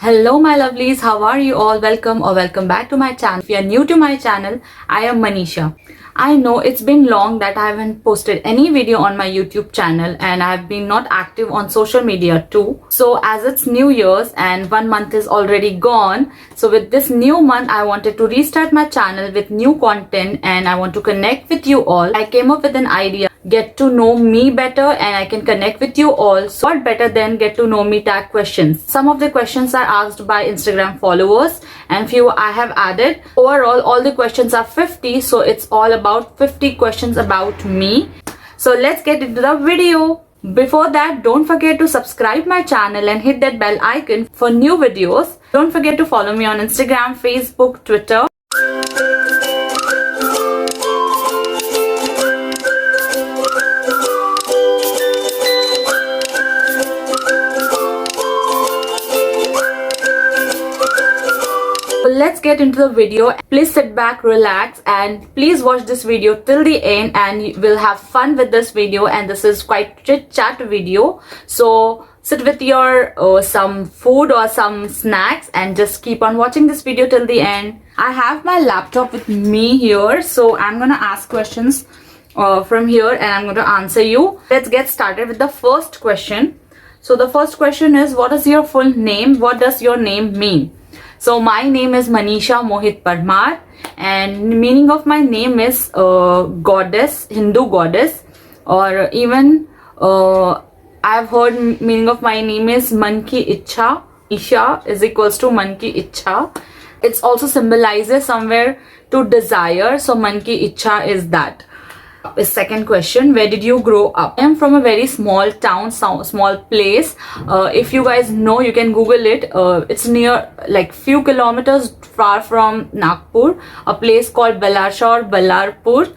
Hello my lovelies, how are you all? Welcome or welcome back to my channel. If you are new to my channel, I am Manisha. I know it's been long that I haven't posted any video on my YouTube channel and I have been not active on social media too. So as it's New Year's and 1 month is already gone, so with this new month I wanted to restart my channel with new content and I want to connect with you all. I came up with an idea, get to know me better and I can connect with you all. So what better than get to know me tag questions. Some of the questions are asked by Instagram followers and few I have added. Overall all the questions are 50, so it's all about 50 questions about me. So let's get into the video. Before that, don't forget to subscribe my channel and hit that bell icon for new videos. Don't forget to follow me on Instagram, Facebook, Twitter. Let's get into the video. Please sit back, relax, and please watch this video till the end and we'll have fun with this video. And this is quite chit chat video, so sit with your some food or some snacks and just keep on watching this video till the end. I have my laptop with me here, so I'm gonna ask questions from here and I'm gonna answer you. Let's get started with the first question. So the first question is, what is your full name? What does your name mean? So my name is Manisha Mohit Parmar and meaning of my name is goddess, Hindu goddess, or even I've heard meaning of my name is Man Ki Ichha. Isha is equals to Man Ki Ichha. It also symbolizes somewhere to desire, so Man Ki Ichha is that. Second question, where did you grow up? I am from a very small town, small place. If you guys know, you can Google it. It's near, like few kilometers far from Nagpur, a place called Balasore, Ballarpur.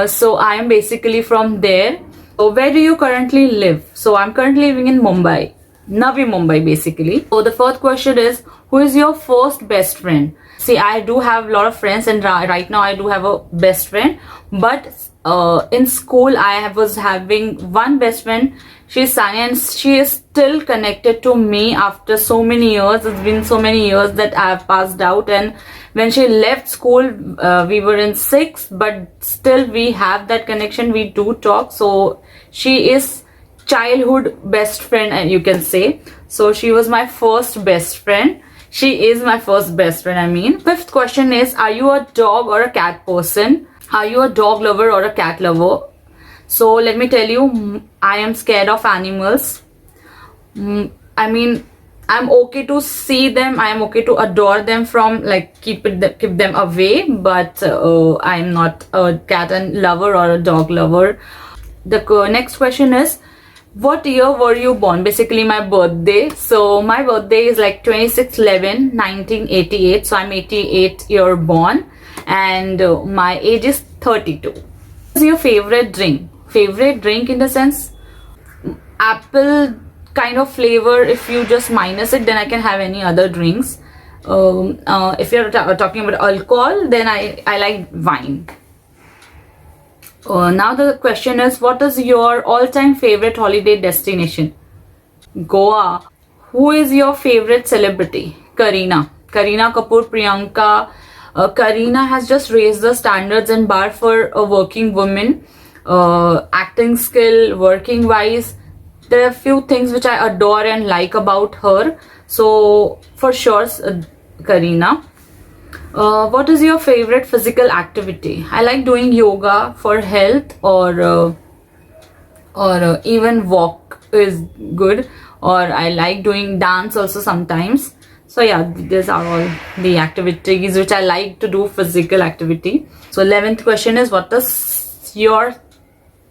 So I am basically from there. So where do you currently live? So I'm currently living in Mumbai, Navi Mumbai basically. So the fourth question is, who is your first best friend? See, I do have a lot of friends and right now I do have a best friend, but in school I was having one best friend. She's Sanya and she is still connected to me after so many years. It's been so many years that I have passed out, and when she left school we were in 6th, but still we have that connection, we do talk. So she is childhood best friend and you can say. So she was my first best friend. She is my first best friend, I mean. Fifth question is, are you a dog or a cat person? Are you a dog lover or a cat lover? So let me tell you, I am scared of animals. I mean, I'm okay to see them, I am okay to adore them from like keep them away, but I'm not a cat lover or a dog lover. The next question is, what year were you born? Basically my birthday. So my birthday is like 26/11/1988. So I'm 88-year born and my age is 32. What is your favorite drink? Favorite drink in the sense apple kind of flavor. If you just minus it, then I can have any other drinks. If you're talking about alcohol, then I like wine. Now the question is, what is your all-time favorite holiday destination? Goa. Who is your favorite celebrity? Kareena Kapoor, Priyanka. Kareena has just raised the standards and bar for a working woman. Acting skill, working wise, there are a few things which I adore and like about her. So for sure, Kareena. What is your favorite physical activity? I like doing yoga for health, or even walk is good, or I like doing dance also sometimes. So yeah, these are all the activities which I like to do, physical activity. So 11th question is, what is your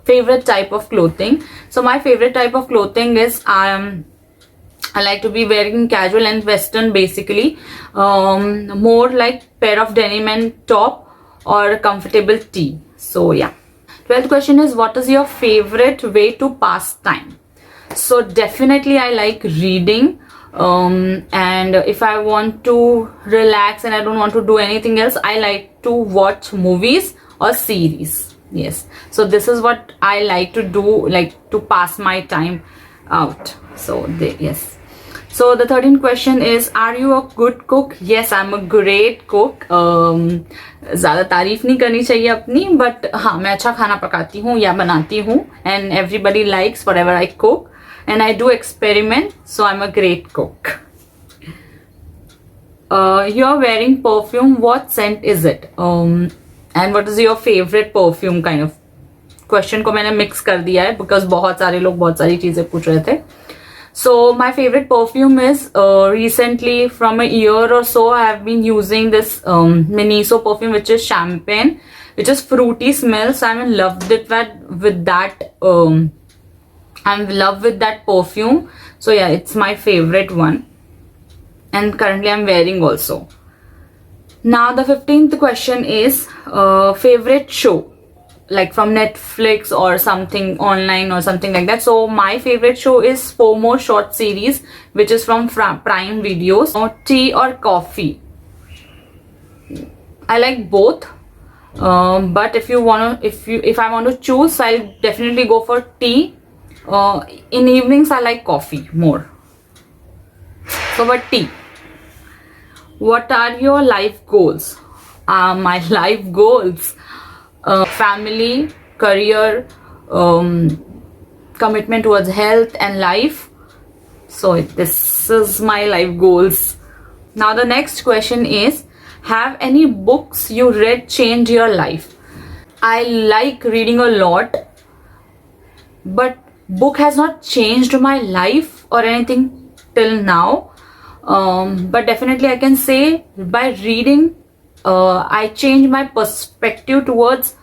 favorite type of clothing? So my favorite type of clothing is I like to be wearing casual and western basically, more like pair of denim and top or comfortable tee. So yeah. 12th question is, what is your favorite way to pass time? So definitely I like reading, and if I want to relax and I don't want to do anything else, I like to watch movies or series. Yes, so this is what I like to do, like to pass my time out. So yes. So the 13th question is, are you a good cook? Yes, I'm a great cook. ज़्यादा तारीफ नहीं करनी चाहिए अपनी, but हाँ मैं अच्छा खाना पकाती हूँ या बनाती हूँ, and everybody likes whatever I cook, and I do experiment, so I'm a great cook. You're wearing perfume. What scent is it? And what is your favorite perfume? Kind of question को मैंने mix कर दिया है because बहुत सारे लोग बहुत सारी चीजें पूछ रहे थे. So my favorite perfume is recently from a year or so I have been using this Miniso perfume, which is champagne, which is fruity smell. So I'm in love with that. I'm in love with that perfume. So yeah, it's my favorite one, and currently I'm wearing also. Now the 15th question is favorite show, like from Netflix or something online or something like that. So my favorite show is FOMO short series, which is from Prime Videos. Or tea or coffee? I like both, but if I want to choose, I'll definitely go for tea. In evenings I like coffee more. So but tea. What are your life goals? My life goals: family, career, commitment towards health and life. So this is my life goals. Now the next question is, have any books you read changed your life? I like reading a lot, but book has not changed my life or anything till now. But definitely I can say by reading I changed my perspective towards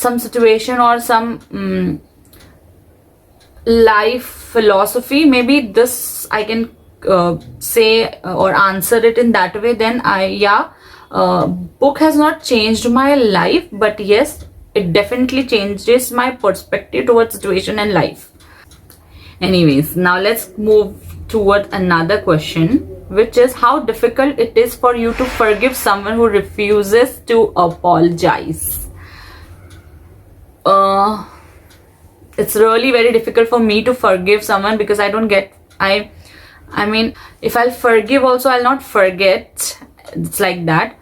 some situation or some life philosophy. Maybe this I can say or answer it in that way. Then book has not changed my life, but yes, it definitely changes my perspective towards situation and life. Anyways, now let's move toward another question, which is how difficult it is for you to forgive someone who refuses to apologize. It's really very difficult for me to forgive someone because I don't get, I mean, if I'll forgive also, I'll not forget. It's like that.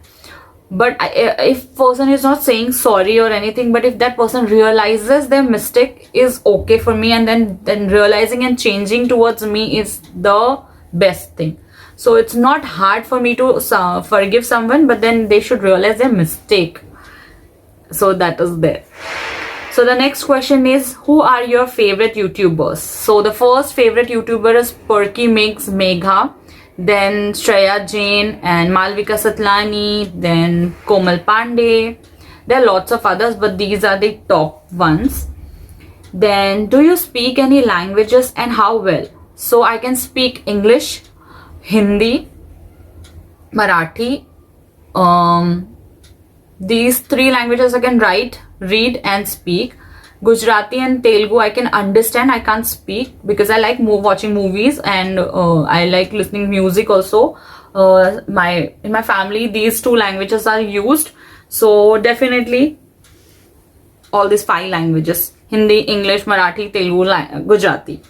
But if person is not saying sorry or anything, but if that person realizes their mistake is okay for me, and then realizing and changing towards me is the best thing. So it's not hard for me to forgive someone, but then they should realize their mistake. So that is there. So the next question is, who are your favorite YouTubers? So the first favorite YouTuber is Perky Mix Megha, then Shreya Jain and Malvika Satlani, then Komal Pandey. There are lots of others, but these are the top ones. Then, do you speak any languages and how well? So I can speak English, Hindi, Marathi. These three languages I can write, read and speak. Gujarati and Telugu I can understand, I can't speak because I like watching movies, and I like listening music also. In my family these two languages are used, so definitely all these 5 languages: Hindi, English, Marathi, Telugu, Gujarati.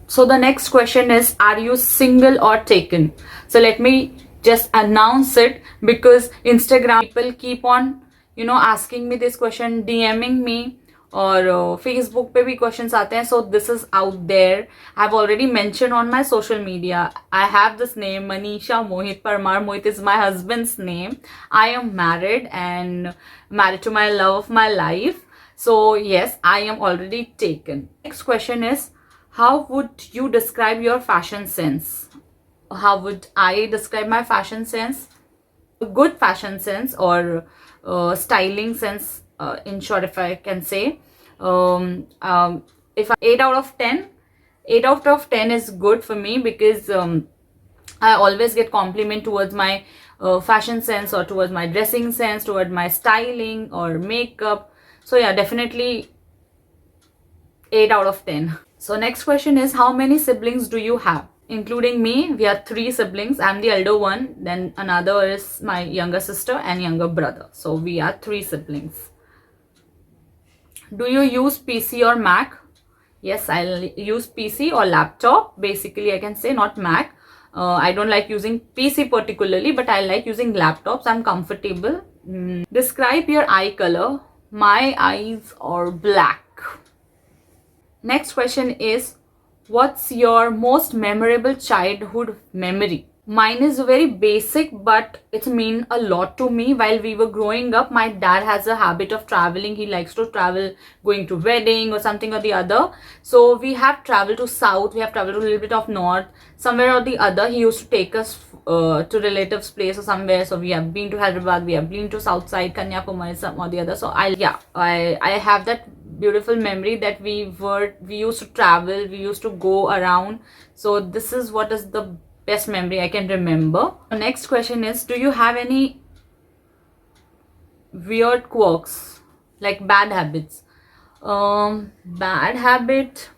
So the next question is, are you single or taken? So let me just announce it, because Instagram people keep on asking me this question, DMing me, or Facebook पे भी questions आते हैं. So this is out there. I've already mentioned on my social media. I have this name, Manisha Mohit Parmar. Mohit is my husband's name. I am married and married to my love of my life. So yes, I am already taken. Next question is, how would you describe your fashion sense? How would I describe my fashion sense? A good fashion sense, or styling sense, in short, if I can say. If 8 out of 10, 8 out of 10 is good for me, because I always get compliment towards my fashion sense, or towards my dressing sense, towards my styling or makeup. So yeah, definitely 8 out of 10. So next question is, how many siblings do you have? Including me, we are 3 siblings. I'm the elder one, then another is my younger sister and younger brother. So we are 3 siblings. Do you use PC or Mac? Yes, I'll use PC or laptop. Basically, I can say not Mac. I don't like using PC particularly, but I like using laptops. I'm comfortable. Describe your eye color. My eyes are black. Next question is, what's your most memorable childhood memory? Mine is very basic, but it's mean a lot to me. While we were growing up, my dad has a habit of traveling. He likes to travel, going to wedding or something or the other. So we have traveled to south, we have traveled to a little bit of north, somewhere or the other. He used to take us to relatives' place or somewhere. So we have been to Hyderabad, we have been to south side, Kanyakumari, some or the other. So I have that beautiful memory that we used to travel, we used to go around. So this is what is the best memory I can remember. The next question is, do you have any weird quirks, like bad habits? Bad habit,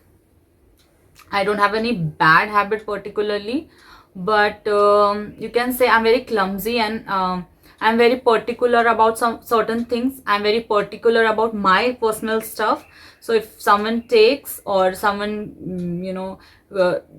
I don't have any bad habit particularly, but you can say I'm very clumsy, and I'm very particular about some certain things. I'm very particular about my personal stuff. So if someone takes, or someone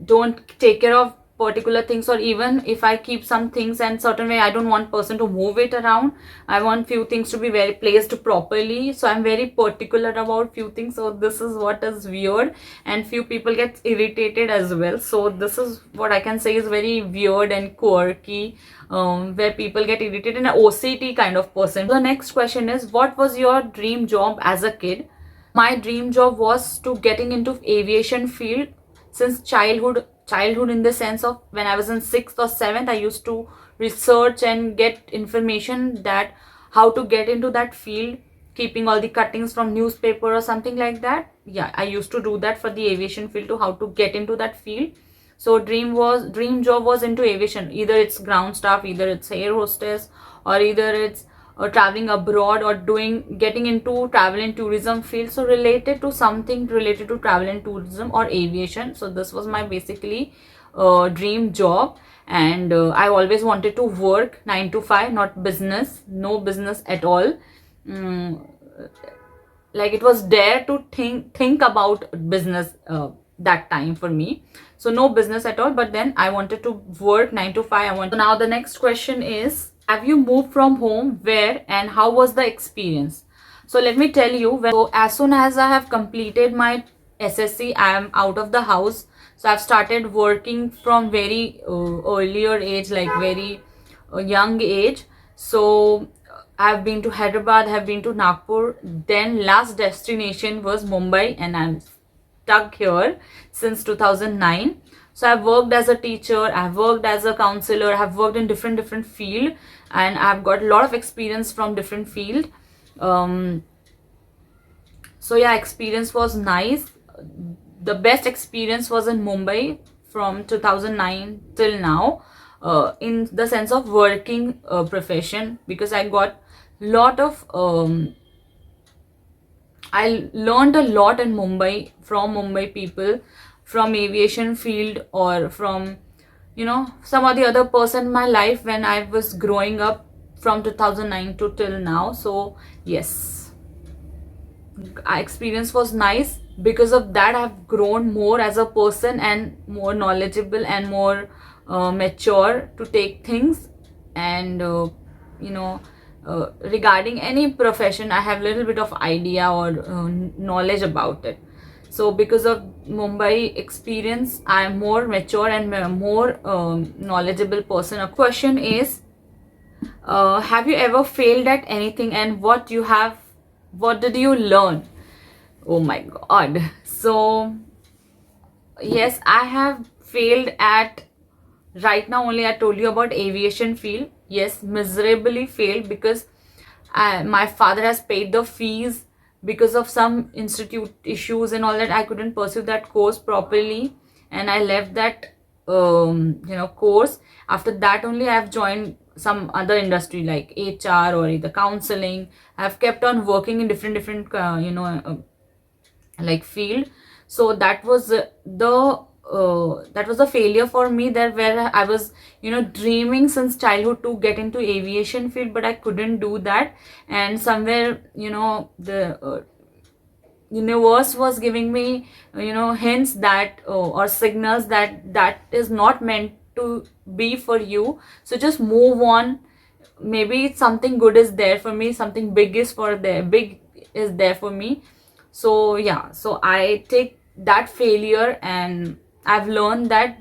don't take care of particular things, or even if I keep some things and certain way, I don't want person to move it around. I want few things to be very placed properly. So I'm very particular about few things. So this is what is weird, and few people get irritated as well. So this is what I can say is very weird and quirky, where people get irritated, an OCD kind of person. The next question is, what was your dream job as a kid? My dream job was to getting into aviation field since childhood in the sense of when I was in 6th or 7th, I used to research and get information that how to get into that field, keeping all the cuttings from newspaper or something like that. Yeah, I used to do that for the aviation field, to how to get into that field. So dream job was into aviation. Either it's ground staff, either it's air hostess, or either it's traveling abroad, or getting into travel and tourism field. So related to something related to travel and tourism or aviation. So this was my basically dream job, and I always wanted to work 9 to 5, not business, no business at all. Like it was dare to think about business that time for me. So no business at all, but then I wanted to work 9 to 5. So now the next question is, have you moved from home? Where and how was the experience? So let me tell you, so as soon as I have completed my SSC, I am out of the house. So I've started working from very earlier age, like very young age. So I've been to Hyderabad, have been to Nagpur. Then last destination was Mumbai, and I'm stuck here since 2009. So I've worked as a teacher, I've worked as a counselor, I've worked in different field, and I've got a lot of experience from different field. So yeah, experience was nice. The best experience was in Mumbai from 2009 till now, in the sense of working profession, because I got lot of I learned a lot in Mumbai, from Mumbai people, from aviation field, or from some of the other person in my life when I was growing up from 2009 to till now. So yes, experience was nice. Because of that, I've grown more as a person, and more knowledgeable, and more mature to take things. And regarding any profession, I have little bit of idea or knowledge about it. So because of Mumbai experience, I am more mature and more knowledgeable person. A question is, have you ever failed at anything, and what did you learn? Oh my god. So yes, I have failed at, right now only I told you about aviation field. Yes, miserably failed, because my father has paid the fees. Because of some institute issues and all that, I couldn't pursue that course properly, and I left that course. After that only I've joined some other industry like HR or either counseling. I've kept on working in different like field. So that was a failure for me, that where I was dreaming since childhood to get into aviation field, but I couldn't do that. And somewhere the universe was giving me, hints that, or signals that that is not meant to be for you. So just move on. Maybe something good is there for me, something big is there for me. So yeah, so I take that failure, and I've learned that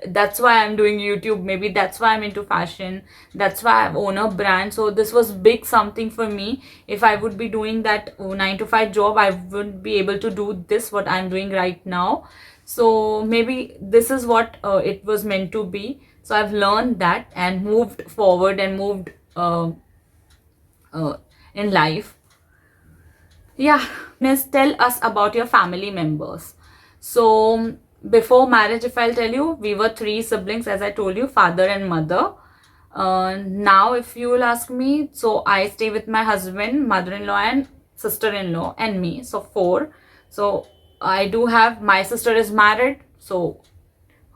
that's why I'm doing YouTube. Maybe that's why I'm into fashion. That's why I own a brand. So this was big something for me. If I would be doing that 9 to 5 job, I wouldn't be able to do this, what I'm doing right now. So maybe this is what it was meant to be. So I've learned that and moved forward and moved uh, in life. Yeah, Miss, tell us about your family members. So, before marriage, if I'll tell you, we were three siblings, as I told you, father and mother. Now, if you will ask me, so I stay with my husband, mother-in-law, and sister-in-law, and me. So, four. So, I do have, my sister is married, so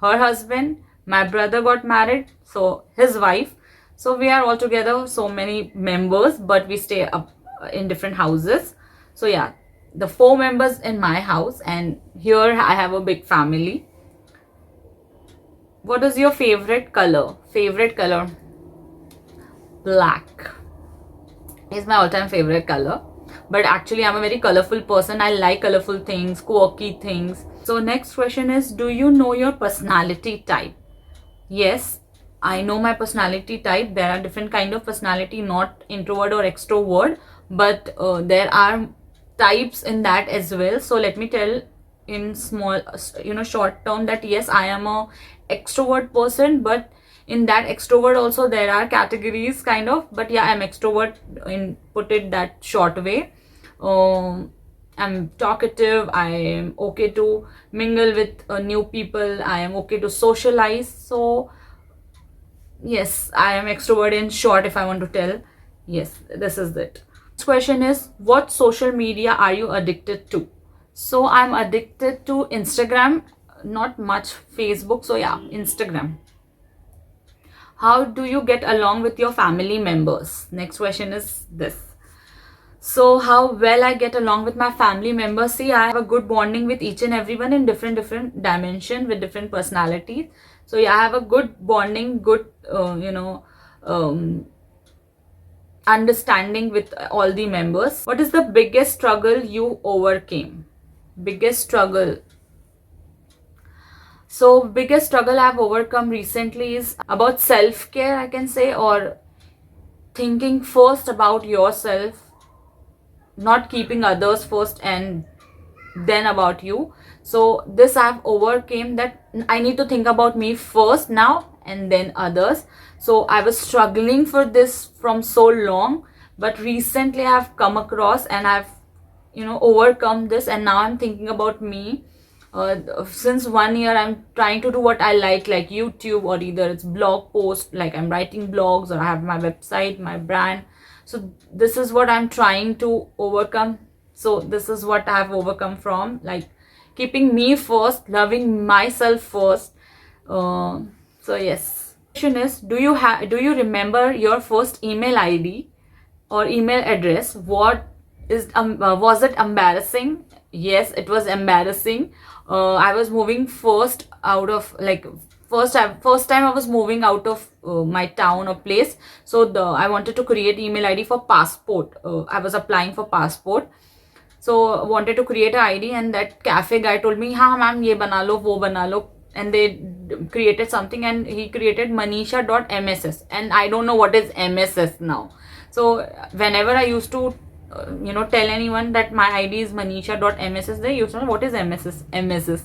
her husband, my brother got married, so his wife. So we are all together, so many members, but we stay up in different houses. So yeah, the four members in my house, and here I have a big family. What is your favorite color? Favorite color? Black is my all-time favorite color. But actually, I'm a very colorful person. I like colorful things, quirky things. So next question is, do you know your personality type? Yes, I know my personality type. There are different kind of personality, not introvert or extrovert, but there are types in that as well. So let me tell in small, short term, that yes, I am a extrovert person, but in that extrovert also there are categories kind of, but yeah, I'm extrovert in, put it that short way. I'm talkative. I am okay to mingle with new people. I am okay to socialize. So yes, I am extrovert in short, if I want to tell. Yes, this is it. Next question is, what social media are you addicted to? So I'm addicted to Instagram, not much Facebook. So yeah, Instagram. How do you get along with your family members? Next question is this. So how well I get along with my family members? See, I have a good bonding with each and everyone in different dimension with different personalities. So yeah, I have a good bonding, good understanding with all the members. What is the biggest struggle you overcame? Biggest struggle. So biggest struggle I've overcome recently is about self-care, I can say, or thinking first about yourself, not keeping others first and then about you. So this I've overcame, that I need to think about me first now and then others. So I was struggling for this from so long, but recently I've come across and I've overcome this, and now I'm thinking about me. Since 1 year I'm trying to do what I like YouTube, or either it's blog post, like I'm writing blogs, or I have my website, my brand. So this is what I'm trying to overcome. So this is what I have overcome from, like keeping me first, loving myself first. So yes. Question is, do you remember your first email ID or email address? Was it embarrassing? Yes, it was embarrassing. I was moving first out of, like, first time I was moving out of my town or place. So I wanted to create email ID for passport. I was applying for passport. So wanted to create an ID, and that cafe guy told me, "हाँ ma'am, ये बना लो, वो बना लो." And they created something, and he created manisha.mss, and I don't know what is MSS now. So whenever I used to tell anyone that my ID is manisha.mss, they used to know what is MSS.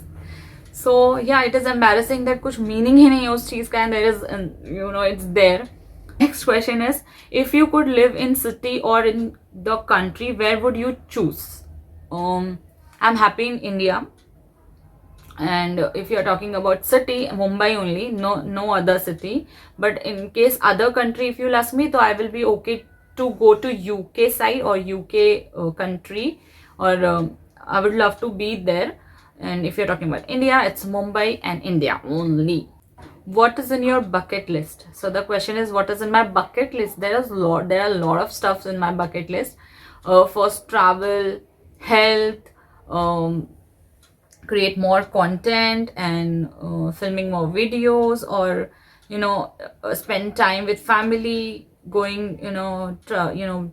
So yeah, it is embarrassing that कुछ meaning ही नहीं है उस चीज का, and there is it's there. Next question is, if you could live in city or in the country, where would you choose? I'm happy in India, and if you're talking about city, Mumbai only, no other city. But in case other country, if you'll ask me, so I will be okay to go to UK side or UK country, or I would love to be there. And if you're talking about India, it's Mumbai and India only. What is in your bucket list? So the question is, what is in my bucket list? There are a lot of stuffs in my bucket list. First, travel, health, create more content, and filming more videos, or spend time with family, going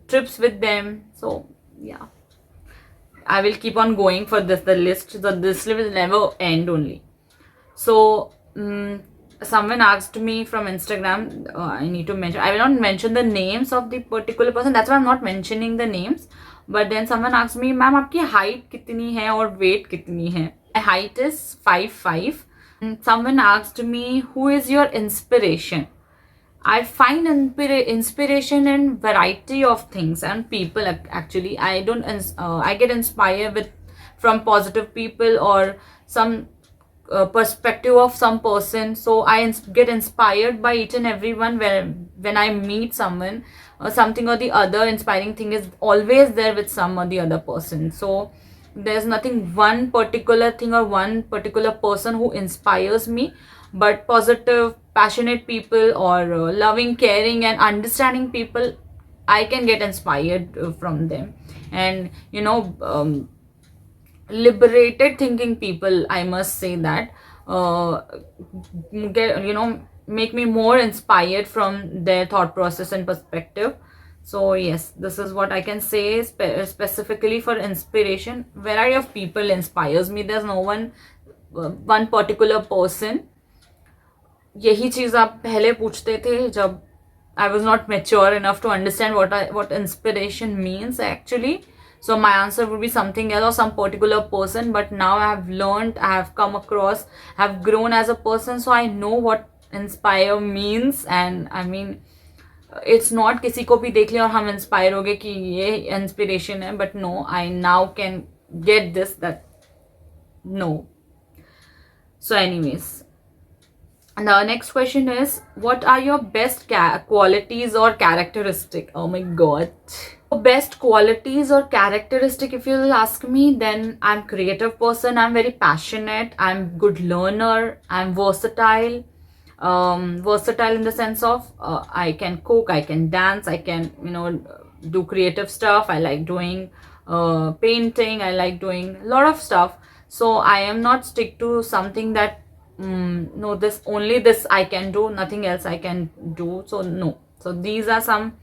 trips with them. So yeah, I will keep on going for this. The list will never end only. So someone asked me from Instagram, I need to mention, I will not mention the names of the particular person, that's why I'm not mentioning the names. But then someone asked me, ma'am, आपकी height कितनी है और weight कितनी है? My height is 5'5". Someone asked me, who is your inspiration? I find inspiration in variety of things and people. Actually, I don't. I get inspired from positive people, or some perspective of some person. So I get inspired by each and everyone. When I meet someone, something or the other inspiring thing is always there with some or the other person. So there's nothing one particular thing or one particular person who inspires me, but positive, passionate people, or loving, caring, and understanding people, I can get inspired from them. And liberated thinking people, I must say that, make me more inspired from their thought process and perspective. So yes, this is what I can say specifically for inspiration. Variety of people inspires me. There's no one particular person. यही चीज आप पहले पूछते थे जब I was not mature enough to understand what inspiration means actually. So my answer would be something else or some particular person. But now I have learned, I have come across, I have grown as a person, so I know what inspire means. And I mean, it's not किसी को भी देख ले और हम inspire हो गए कि ये इंस्पिरेशन है. But no, I now can get this, that no. So anyways, and the next question is, what are your best qualities or characteristic? Oh my god. Best qualities or characteristic, if you'll ask me, then I'm creative person, I'm very passionate, I'm good learner, I'm versatile. Versatile in the sense of I can cook, I can dance, I can do creative stuff. I like doing painting, I like doing a lot of stuff. So I am not stick to something that no, this only this I can do, nothing else I can do. So no. So these are some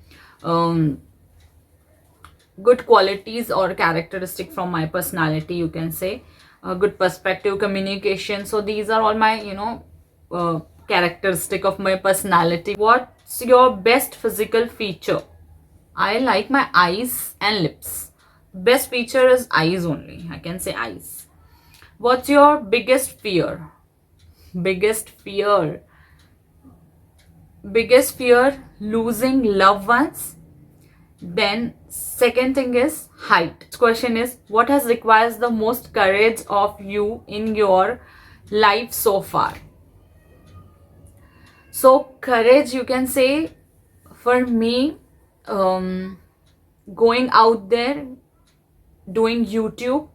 good qualities or characteristic from my personality, you can say. Good perspective, communication. So these are all my characteristic of my personality. What's your best physical feature? I like my eyes and lips. Best feature is eyes only, I can say eyes. What's your biggest fear? Biggest fear, losing loved ones. Then second thing is height. This question is, what has requires the most courage of you in your life so far? So courage, you can say, for me, going out there, doing YouTube,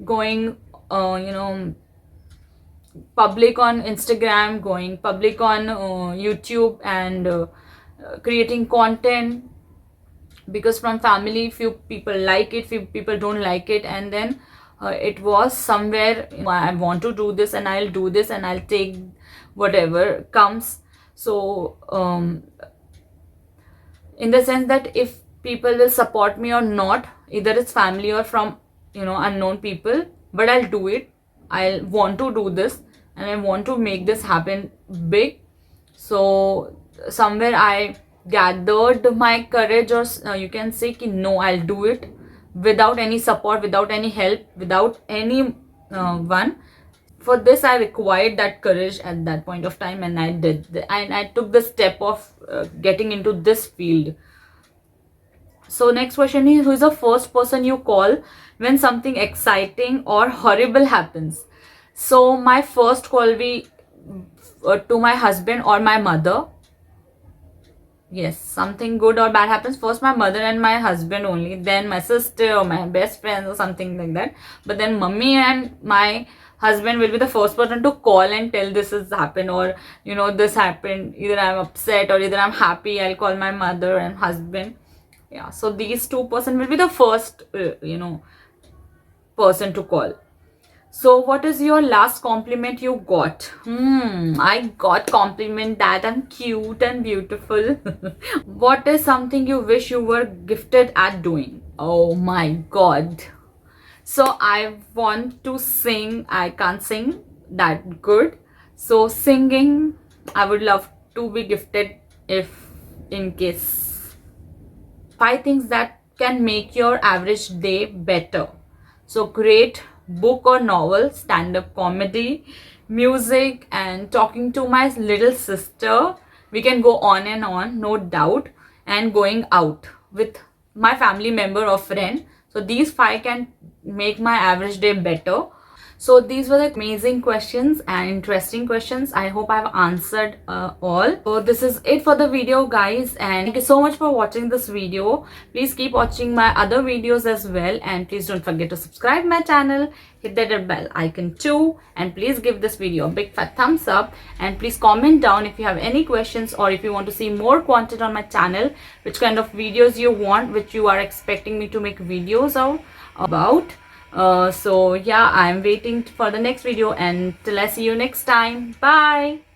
going public on Instagram, going public on YouTube, and creating content. Because from family, few people like it, few people don't like it, and then it was somewhere I want to do this, and I'll do this, and I'll take whatever comes. So in the sense that if people will support me or not, either it's family or from unknown people, but I'll do it. I want to do this, and I want to make this happen big. So somewhere I gathered my courage, or you can say ki no, I'll do it without any support, without any help, without any one. For this I required that courage at that point of time, and I did, and I took the step of getting into this field. So next question is, who is the first person you call when something exciting or horrible happens? So my first call will be to my husband or my mother. Yes, something good or bad happens, first my mother and my husband only, then my sister or my best friends or something like that. But then mummy and my husband will be the first person to call and tell this has happened, or this happened. Either I'm upset or either I'm happy, I'll call my mother and husband. Yeah, so these two person will be the first person to call. So what is your last compliment you got? I got compliment that I'm cute and beautiful. What is something you wish you were gifted at doing? Oh my god. So I want to sing. I can't sing that good. So singing, I would love to be gifted if in case. 5 things that can make your average day better. So great book or novel, stand-up comedy, music, and talking to my little sister. We can go on and on, no doubt. And going out with my family member or friend. So these 5 can make my average day better. So these were the amazing questions and interesting questions. I hope I've answered all. So this is it for the video, guys, and thank you so much for watching this video. Please keep watching my other videos as well, and please don't forget to subscribe my channel, hit that bell icon too, and please give this video a big fat thumbs up, and please comment down if you have any questions or if you want to see more content on my channel, which kind of videos you want, which you are expecting me to make videos about. So yeah, I'm waiting for the next video, and till I see you next time. Bye.